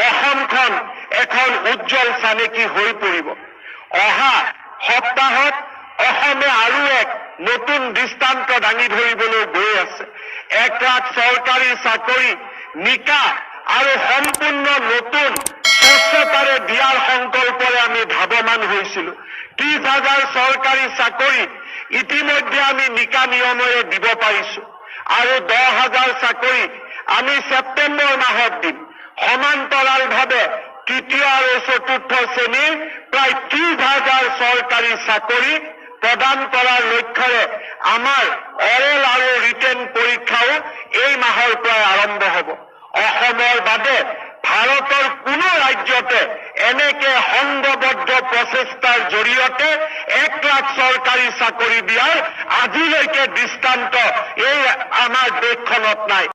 অসমখন এখন উজ্জ্বল চানেকি হৈ পৰিব। অহা সপ্তাহত অসমে আৰু এক নতুন দৃষ্টান্ত দাঙি ধৰিবলৈ গৈ আছে। 1 লাখ চৰকাৰী চাকৰি নিকা আৰু সম্পূৰ্ণ নতুন স্বচ্ছতাৰে দিয়াৰ সংকল্পৰে আমি ধাৱমান হৈছিলো। 30,000 চৰকাৰী চাকৰি ইতিমধ্যে আমি নিকা নিয়মেৰে দিব পাৰিছো আৰু 10,000 চাকৰি আমি ছেপ্টেম্বৰ মাহত দিম। সমান্তৰালভাৱে তৃতীয় আৰু চতুৰ্থ শ্ৰেণীৰ প্ৰায় 30,000 চৰকাৰী চাকৰি প্ৰদান কৰাৰ লক্ষ্যৰে আমাৰ অৰেল আৰু ৰিটেন পৰীক্ষাও এই মাহৰ পৰা আৰম্ভ হ'ব। অসমৰ বাদে ভাৰতৰ কোনো ৰাজ্যতে এনেকে সংঘবদ্ধ প্ৰচেষ্টাৰ জৰিয়তে 1 লাখ চৰকাৰী চাকৰি দিয়াৰ আজিলৈকে দৃষ্টান্ত এই আমাৰ দেশখনত নাই।